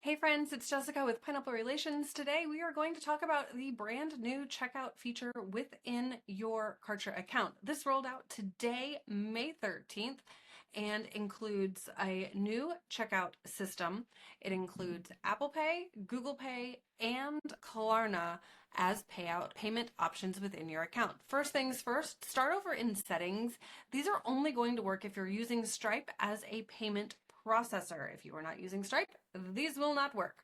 Hey friends, it's Jessica with Pineapple Relations. Today we are going to talk about the brand new checkout feature within your Kartra account. This rolled out today, May 13th, and includes a new checkout system. It includes Apple Pay, Google Pay, and Klarna as payment options within your account. First things first, start over in settings. These are only going to work if you're using Stripe as a payment processor. If you are not using Stripe, these will not work.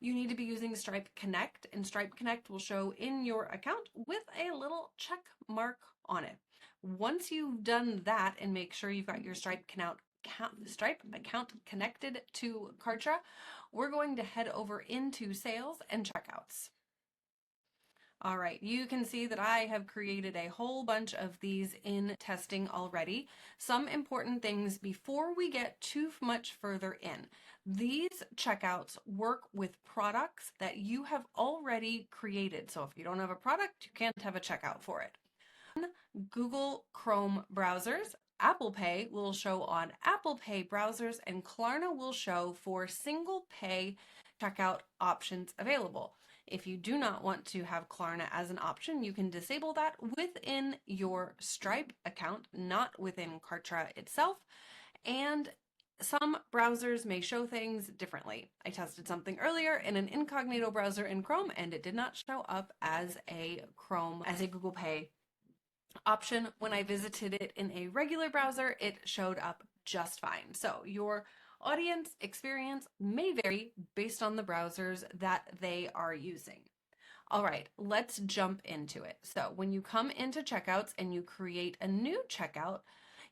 You need to be using Stripe Connect, and Stripe Connect will show in your account with a little check mark on it. Once you've done that and make sure you've got your Stripe account connected to Kartra, we're going to head over into sales and checkouts. All right, you can see that I have created a whole bunch of these in testing already. Some important things before we get too much further in. These checkouts work with products that you have already created. So if you don't have a product, you can't have a checkout for it. Google Chrome browsers, Apple Pay will show on Apple Pay browsers, and Klarna will show for single pay checkout options available. If you do not want to have Klarna as an option, you can disable that within your Stripe account, not within Kartra itself. And some browsers may show things differently. I tested something earlier in an incognito browser in Chrome, and it did not show up as a Google Pay option. When I visited it in a regular browser, it showed up just fine. So your audience experience may vary based on the browsers that they are using. All right, let's jump into it. So when you come into checkouts and you create a new checkout,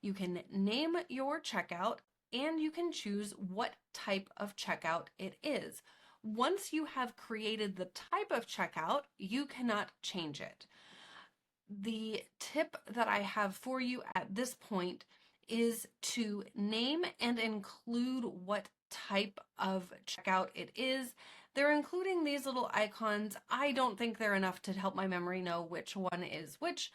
you can name your checkout and you can choose what type of checkout it is. Once you have created the type of checkout, you cannot change it. The tip that I have for you at this point is to name and include what type of checkout it is. They're including these little icons. I don't think they're enough to help my memory know which one is which.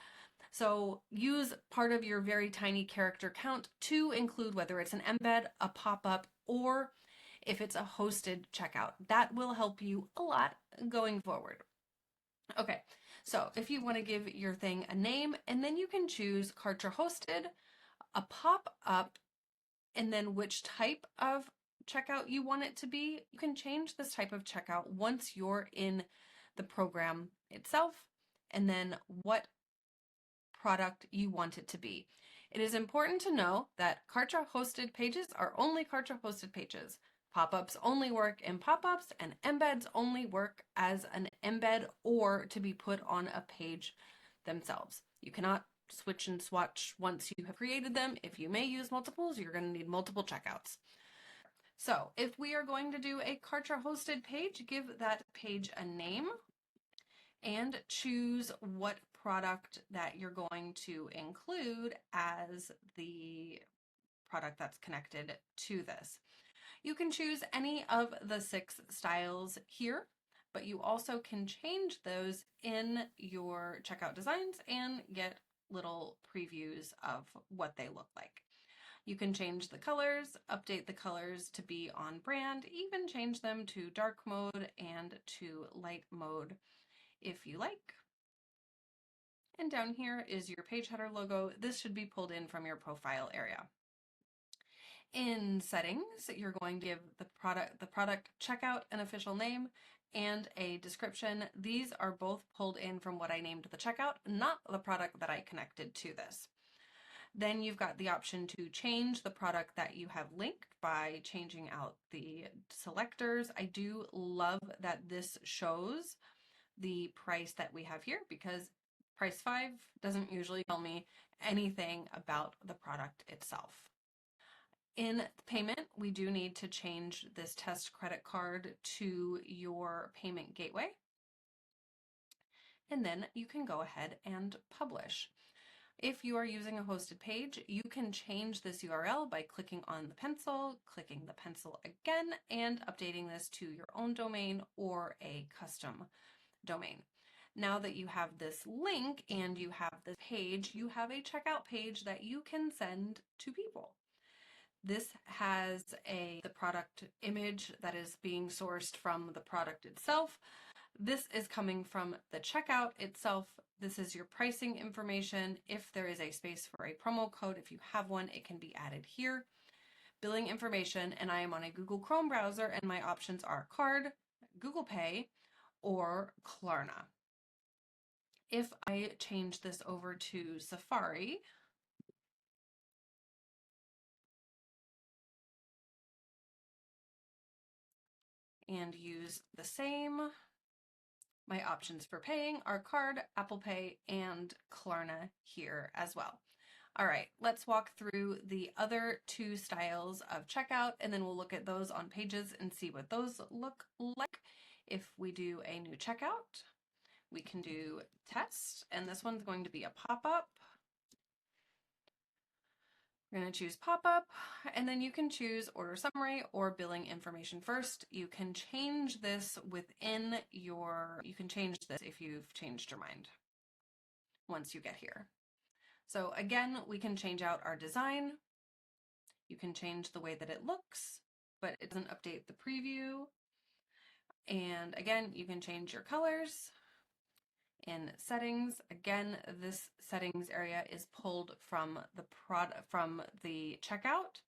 So use part of your very tiny character count to include whether it's an embed, a pop-up, or if it's a hosted checkout. That will help you a lot going forward. Okay, so if you want to give your thing a name, and then you can choose Kartra hosted, a pop-up, and then which type of checkout you want it to be. You can change this type of checkout once you're in the program itself, and then what product you want it to be. It is important to know that Kartra hosted pages are only Kartra hosted pages. Pop-ups only work in pop-ups, and embeds only work as an embed or to be put on a page themselves. You cannot switch and swatch once you have created them. If you may use multiples, you're going to need multiple checkouts. So if we are going to do a Kartra hosted page, give that page a name and choose what product that you're going to include as the product that's connected to this. You can choose any of the 6 styles here, but you also can change those in your checkout designs and get little previews of what they look like. You can change the colors, update the colors to be on brand, even change them to dark mode and to light mode if you like. And down here is your page header logo. This should be pulled in from your profile area. In settings, you're going to give the product checkout an official name and a description. These are both pulled in from what I named the checkout, not the product that I connected to this. Then you've got the option to change the product that you have linked by changing out the selectors. I do love that this shows the price that we have here because price 5 doesn't usually tell me anything about the product itself. In payment, we do need to change this test credit card to your payment gateway. And then you can go ahead and publish. If you are using a hosted page, you can change this URL by clicking on the pencil, clicking the pencil again, and updating this to your own domain or a custom domain. Now that you have this link and you have this page, you have a checkout page that you can send to people. This has the product image that is being sourced from the product itself. This is coming from the checkout itself. This is your pricing information. If there is a space for a promo code, if you have one, it can be added here. Billing information, and I am on a Google Chrome browser, and my options are card, Google Pay, or Klarna. If I change this over to Safari, and use the same, my options for paying are card, Apple Pay, and Klarna here as well. All right, let's walk through the other two styles of checkout, and then we'll look at those on pages and see what those look like. If we do a new checkout, we can do test, and this one's going to be a pop-up. We're going to choose pop-up, and then you can choose order summary or billing information first. You can change this within you can change this if you've changed your mind once you get here. So again, we can change out our design. You can change the way that it looks, but it doesn't update the preview. And again, you can change your colors. In settings, again, this settings area is pulled from the checkout.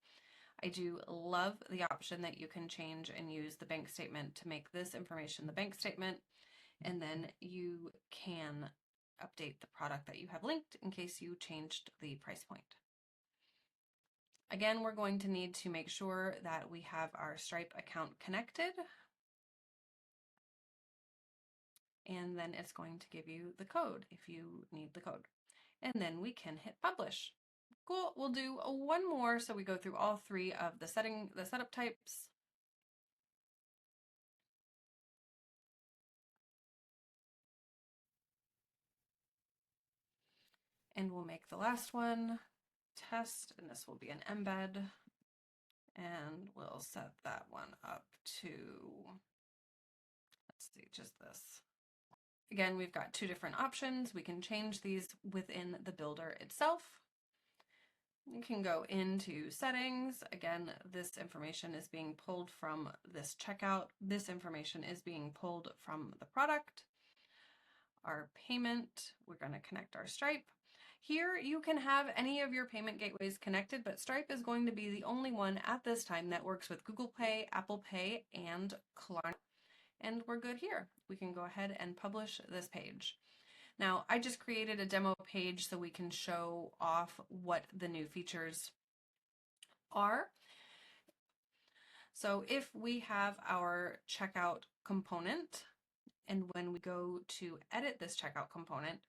I do love the option that you can change and use the bank statement to make this information the bank statement, and then you can update the product that you have linked in case you changed the price point. Again, we're going to need to make sure that we have our Stripe account connected. And then it's going to give you the code if you need the code. And then we can hit publish. Cool, we'll do one more so we go through all three of the setup types. And we'll make the last one test, and this will be an embed. And we'll set that one up to, let's see, just this. Again, we've got two different options. We can change these within the builder itself. You can go into settings. Again, this information is being pulled from this checkout. This information is being pulled from the product. Our payment, we're going to connect our Stripe. Here you can have any of your payment gateways connected, but Stripe is going to be the only one at this time that works with Google Pay, Apple Pay, and Klarna. And we're good here. We can go ahead and publish this page. Now, I just created a demo page so we can show off what the new features are. So if we have our checkout component, and when we go to edit this checkout component,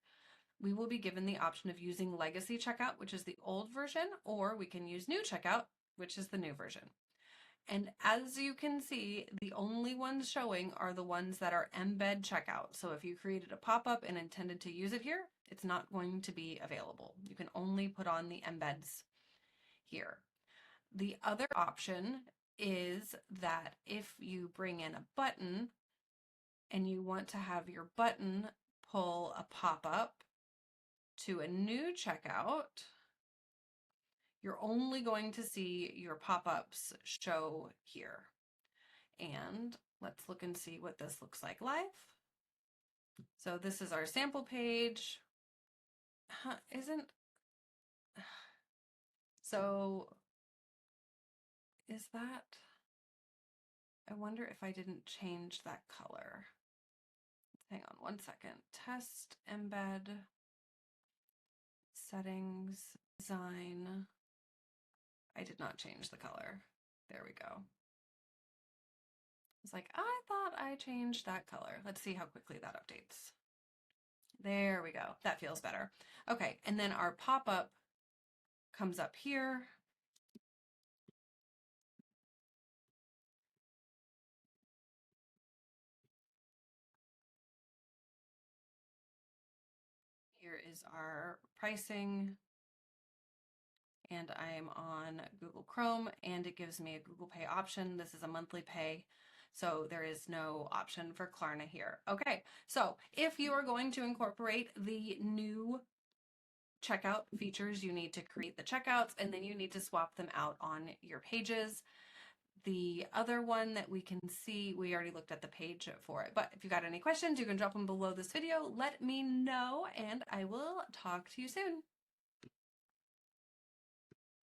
we will be given the option of using legacy checkout, which is the old version, or we can use new checkout, which is the new version. And as you can see, the only ones showing are the ones that are embed checkout. So if you created a pop-up and intended to use it here, it's not going to be available. You can only put on the embeds here. The other option is that if you bring in a button and you want to have your button pull a pop-up to a new checkout, you're only going to see your pop-ups show here. And let's look and see what this looks like live. So this is our sample page. So is that, I wonder if I didn't change that color. Hang on one second. Test, embed, settings, design. I did not change the color. There we go. It's like, I thought I changed that color. Let's see how quickly that updates. There we go. That feels better. Okay, and then our pop-up comes up here. Here is our pricing, and I am on Google Chrome, and it gives me a Google Pay option. This is a monthly pay, so there is no option for Klarna here. Okay, so if you are going to incorporate the new checkout features, you need to create the checkouts and then you need to swap them out on your pages. The other one that we can see, we already looked at the page for it, but if you've got any questions, you can drop them below this video. Let me know and I will talk to you soon.